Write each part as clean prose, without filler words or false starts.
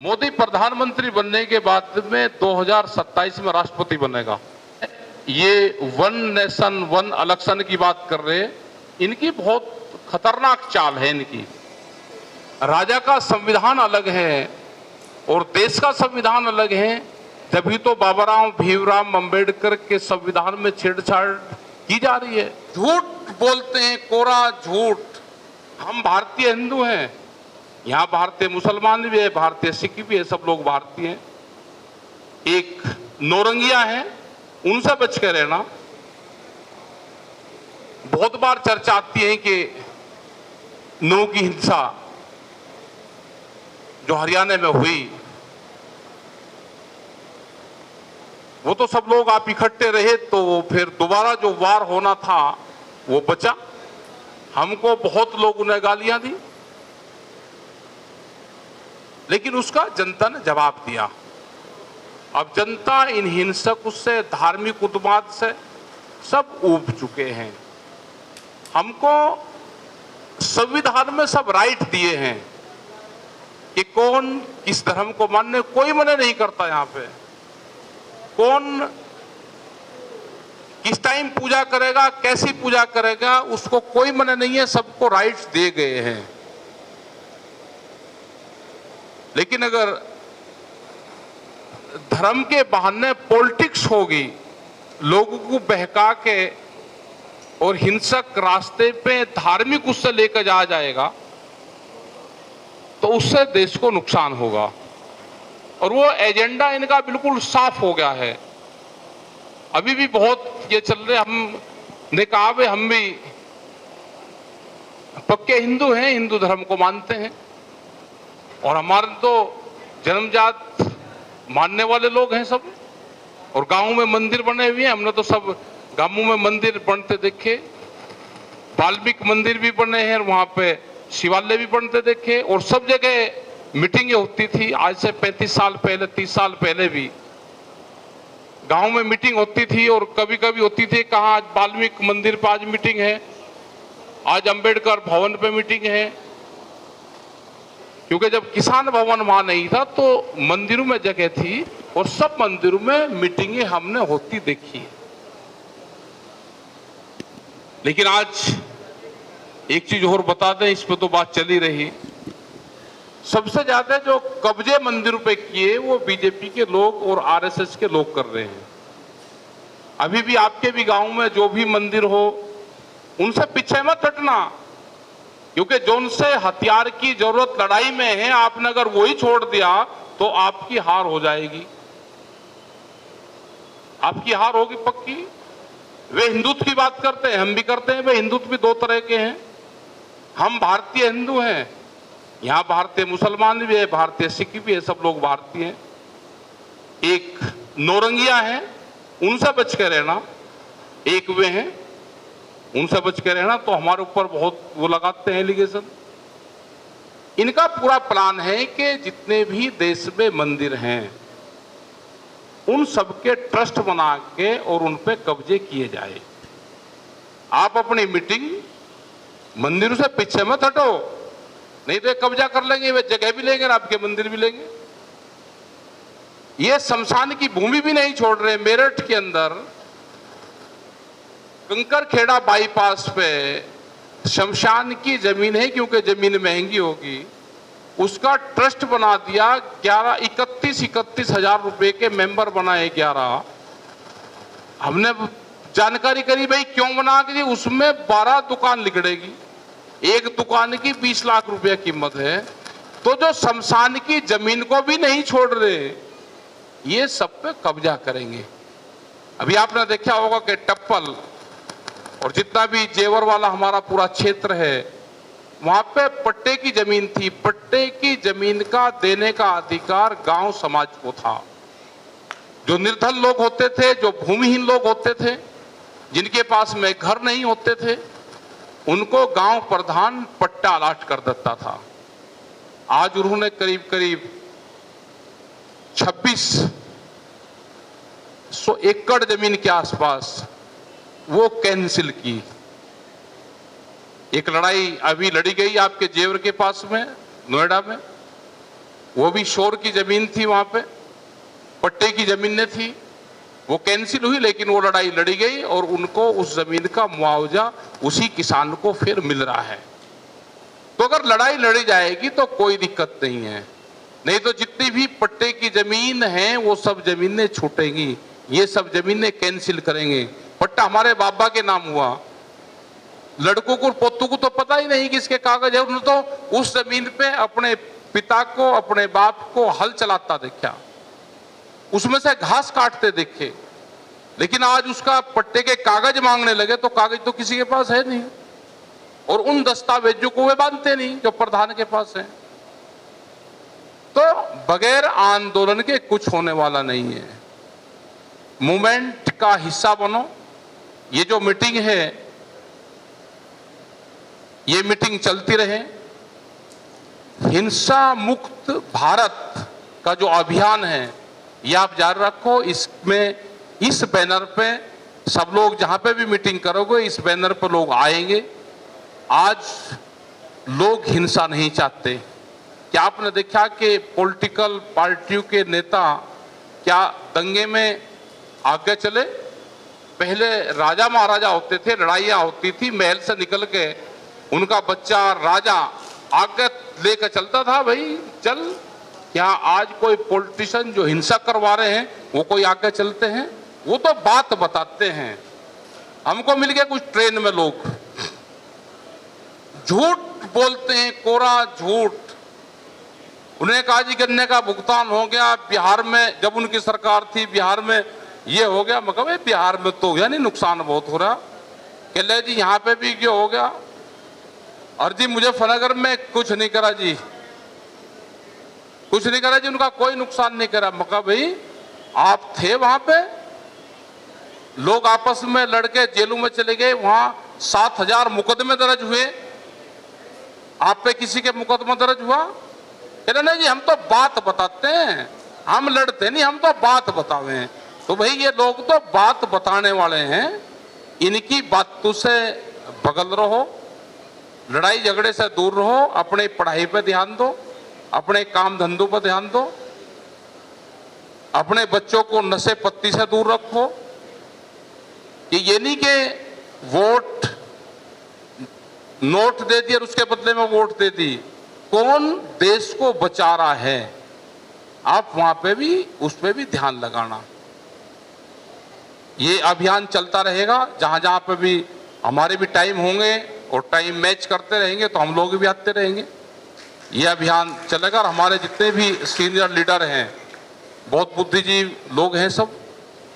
मोदी प्रधानमंत्री बनने के बाद में 2027 में राष्ट्रपति बनेगा। ये वन नेशन वन इलेक्शन की बात कर रहे हैं। इनकी बहुत खतरनाक चाल है। इनकी राजा का संविधान अलग है और देश का संविधान अलग है। तभी तो बाबा भीमराव अंबेडकर के संविधान में छेड़छाड़ की जा रही है। झूठ बोलते हैं, कोरा झूठ। हम भारतीय हिंदू हैं, यहाँ भारतीय मुसलमान भी है, भारतीय सिख भी है, सब लोग भारतीय हैं। एक नौरंगिया है, उनसे बच के रहना। बहुत बार चर्चा आती है कि नौ की हिंसा जो हरियाणा में हुई, वो तो सब लोग आप इकट्ठे रहे तो फिर दोबारा जो वार होना था वो बचा। हमको बहुत लोगों ने गालियां दी, लेकिन उसका जनता ने जवाब दिया। अब जनता इन हिंसक से, धार्मिक उन्माद से सब ऊब चुके हैं। हमको संविधान में सब राइट दिए हैं कि कौन किस धर्म को मानने, कोई मना नहीं करता। यहाँ पे कौन किस टाइम पूजा करेगा, कैसी पूजा करेगा, उसको कोई मना नहीं है। सबको राइट्स दिए गए हैं। लेकिन अगर धर्म के बहाने पॉलिटिक्स होगी, लोगों को बहका के और हिंसक रास्ते पे धार्मिक उससे लेकर जाया जाएगा, तो उससे देश को नुकसान होगा। और वो एजेंडा इनका बिल्कुल साफ हो गया है। अभी भी बहुत ये चल रहे। हमने कहा भाई हम भी पक्के हिंदू हैं, हिंदू धर्म को मानते हैं, और हमारे तो जन्मजात मानने वाले लोग हैं सब। और गांव में मंदिर बने हुए हैं, हमने तो सब गांवों में मंदिर बनते देखे। वाल्मीकि मंदिर भी बने हैं, वहां पे शिवालय भी बनते देखे, और सब जगह मीटिंगें होती थी। आज से 35 साल पहले, 30 साल पहले भी गांव में मीटिंग होती थी। और कभी कभी होती थी, कहाँ आज वाल्मीकि मंदिर पर आज मीटिंग है, आज अंबेडकर भवन पे मीटिंग है। क्योंकि जब किसान भवन वहां नहीं था तो मंदिरों में जगह थी, और सब मंदिरों में मीटिंगें हमने होती देखी। लेकिन आज एक चीज और बता दें, इस पे तो बात चली रही। सबसे ज्यादा जो कब्जे मंदिरों पे किए वो बीजेपी के लोग और आरएसएस के लोग कर रहे हैं। अभी भी आपके भी गांव में जो भी मंदिर हो, उनसे पीछे मत हटना, क्योंकि जो उनसे हथियार की जरूरत लड़ाई में है, आपने अगर वही छोड़ दिया तो आपकी हार हो जाएगी। आपकी हार होगी पक्की। वे हिंदुत्व की बात करते हैं, हम भी करते हैं। वे हिंदुत्व भी दो तरह के हैं। हम भारतीय हिंदू हैं, यहाँ भारतीय मुसलमान भी है, भारतीय सिख भी है, सब लोग भारतीय हैं। एक नौरंगिया है, उनसे बच के रहना। एक वे हैं, उनसे बच के रहना। तो हमारे ऊपर बहुत वो लगाते हैं एलिगेशन। इनका पूरा प्लान है कि जितने भी देश में मंदिर हैं, उन सबके ट्रस्ट बना के और उन पे कब्जे किए जाए। आप अपनी मीटिंग मंदिरों से पीछे मत हटो, नहीं तो कब्जा कर लेंगे। वे जगह भी लेंगे और आपके मंदिर भी लेंगे। ये शमशान की भूमि भी नहीं छोड़ रहे। मेरठ के अंदर कंकरखेड़ा बाईपास पे शमशान की जमीन है, क्योंकि जमीन महंगी होगी, उसका ट्रस्ट बना दिया। 31 हजार रुपए के मेंबर बनाए 11। हमने जानकारी करी, भाई क्यों बना के, उसमें 12 दुकान लिखड़ेगी। एक दुकान की 20 लाख रुपए कीमत है। तो जो शमशान की जमीन को भी नहीं छोड़ रहे, ये सब पे कब्जा करेंगे। अभी आपने देखा होगा कि टप्पल और जितना भी जेवर वाला हमारा पूरा क्षेत्र है, वहां पे पट्टे की जमीन थी। पट्टे की जमीन का देने का अधिकार गांव समाज को था। जो निर्धन लोग होते थे, जो भूमिहीन लोग होते थे, जिनके पास में घर नहीं होते थे, उनको गांव प्रधान पट्टा अलाट कर देता था। आज उन्होंने करीब करीब 2600 एकड़ जमीन के आसपास वो कैंसिल की। एक लड़ाई अभी लड़ी गई आपके जेवर के पास में, नोएडा में। वो भी शोर की जमीन थी, वहां पे पट्टे की जमीनें थी, वो कैंसिल हुई, लेकिन वो लड़ाई लड़ी गई और उनको उस जमीन का मुआवजा उसी किसान को फिर मिल रहा है। तो अगर लड़ाई लड़ी जाएगी तो कोई दिक्कत नहीं है, नहीं तो जितनी भी पट्टे की जमीन है वो सब जमीनें छूटेंगी, ये सब जमीनें कैंसिल करेंगे। पट्टा हमारे बाबा के नाम हुआ, लड़कों को पोतों को तो पता ही नहीं कि इसके कागज है, उन्होंने तो उस जमीन पे अपने पिता को, अपने बाप को हल चलाता देखा, उसमें से घास काटते देखे, लेकिन आज उसका पट्टे के कागज मांगने लगे तो कागज तो किसी के पास है नहीं, और उन दस्तावेजों को वे बांधते नहीं जो प्रधान के पास है। तो बगैर आंदोलन के कुछ होने वाला नहीं है। मूवमेंट का हिस्सा बनो। ये जो मीटिंग है, ये मीटिंग चलती रहे। हिंसा मुक्त भारत का जो अभियान है ये आप जारी रखो। इसमें इस बैनर पे सब लोग जहां पे भी मीटिंग करोगे, इस बैनर पर लोग आएंगे। आज लोग हिंसा नहीं चाहते। क्या आपने देखा कि पॉलिटिकल पार्टियों के नेता क्या दंगे में आगे चले? पहले राजा महाराजा होते थे, लड़ाइयां होती थी, महल से निकल के उनका बच्चा राजा आगे लेकर चलता था, भाई चल। क्या आज कोई पॉलिटिशियन जो हिंसा करवा रहे हैं वो कोई आगे चलते हैं? वो तो बात बताते हैं। हमको मिल गए कुछ ट्रेन में लोग झूठ बोलते हैं, कोरा झूठ। उन्हें कहा जी गन्ने का भुगतान हो गया बिहार में, जब उनकी सरकार थी बिहार में ये हो गया। मगर बिहार में तो यानी नुकसान बहुत हो रहा। कह ले जी यहाँ पे भी ये हो गया, और जी मुजफ्फरनगर में कुछ नहीं करा जी, कुछ नहीं करा जी, उनका कोई नुकसान नहीं करा। मगर भाई आप थे वहां पे, लोग आपस में लड़के जेलों में चले गए, वहां 7,000 मुकदमे दर्ज हुए, आप पे किसी के मुकदमा दर्ज हुआ? कहना नहीं जी हम तो बात बताते हैं, हम लड़ते नहीं, हम तो बात बतावे हैं। तो भाई ये लोग तो बात बताने वाले हैं, इनकी बातों से बगल रहो, लड़ाई झगड़े से दूर रहो, अपने पढ़ाई पे ध्यान दो, अपने काम धंधों पर ध्यान दो, अपने बच्चों को नशे पत्ती से दूर रखो। कि ये नहीं कि वोट नोट दे दिया और उसके बदले में वोट दे दी। कौन देश को बचा रहा है, आप वहां पे भी उस पे भी ध्यान लगाना। ये अभियान चलता रहेगा, जहां जहां पे भी हमारे भी टाइम होंगे और टाइम मैच करते रहेंगे तो हम लोग भी आते रहेंगे। ये अभियान चलेगा और हमारे जितने भी सीनियर लीडर हैं, बहुत बुद्धिजीवी लोग हैं, सब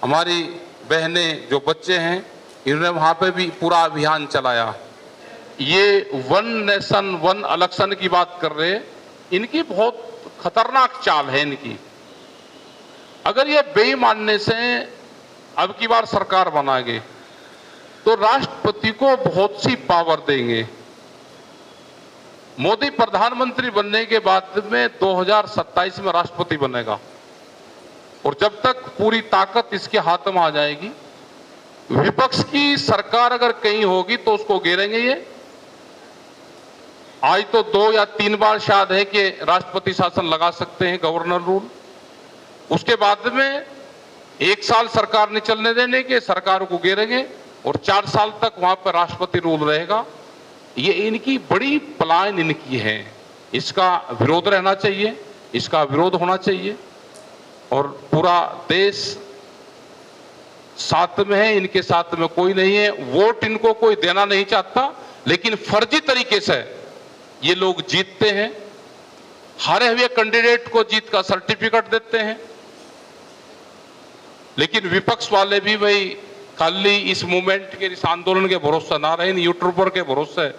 हमारी बहनें जो बच्चे हैं, इन्होंने वहां पे भी पूरा अभियान चलाया। ये वन नेशन वन इलेक्शन की बात कर रहे हैं, इनकी बहुत खतरनाक चाल है इनकी। अगर ये बेईमानने से अब की बार सरकार बनाएंगे तो राष्ट्रपति को बहुत सी पावर देंगे। मोदी प्रधानमंत्री बनने के बाद में 2027 में राष्ट्रपति बनेगा, और जब तक पूरी ताकत इसके हाथ में आ जाएगी, विपक्ष की सरकार अगर कहीं होगी तो उसको घेरेंगे ये। आज तो 2 या 3 बार शायद है कि राष्ट्रपति शासन लगा सकते हैं, गवर्नर रूल। उसके बाद में 1 साल सरकार नहीं चलने देने के, सरकार को घेरेंगे और 4 साल तक वहां पर राष्ट्रपति रूल रहेगा। ये इनकी बड़ी प्लान इनकी है, इसका विरोध रहना चाहिए, इसका विरोध होना चाहिए, और पूरा देश साथ में है, इनके साथ में कोई नहीं है। वोट इनको कोई देना नहीं चाहता, लेकिन फर्जी तरीके से ये लोग जीतते हैं, हारे हुए कैंडिडेट को जीत का सर्टिफिकेट देते हैं। लेकिन विपक्ष वाले भी भाई खाली इस मूवमेंट के, इस आंदोलन के भरोसे ना रहे, इन यूट्यूबर के भरोसे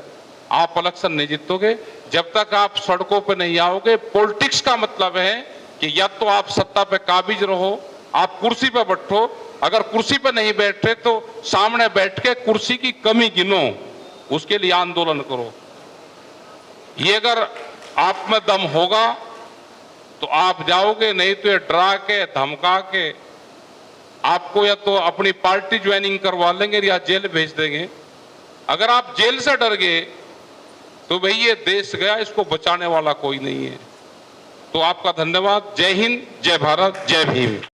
आप इलेक्शन नहीं जीतोगे। जब तक आप सड़कों पर नहीं आओगे, पॉलिटिक्स का मतलब है कि या तो आप सत्ता पे काबिज रहो, आप कुर्सी पे बैठो, अगर कुर्सी पे नहीं बैठे तो सामने बैठ के कुर्सी की कमी गिनो, उसके लिए आंदोलन करो। ये अगर आप में दम होगा तो आप जाओगे, नहीं तो ये डरा के धमका के आपको या तो अपनी पार्टी ज्वाइनिंग करवा लेंगे या जेल भेज देंगे। अगर आप जेल से डर गए तो भाई ये देश गया, इसको बचाने वाला कोई नहीं है। तो आपका धन्यवाद। जय हिंद, जय भारत, जय भीम।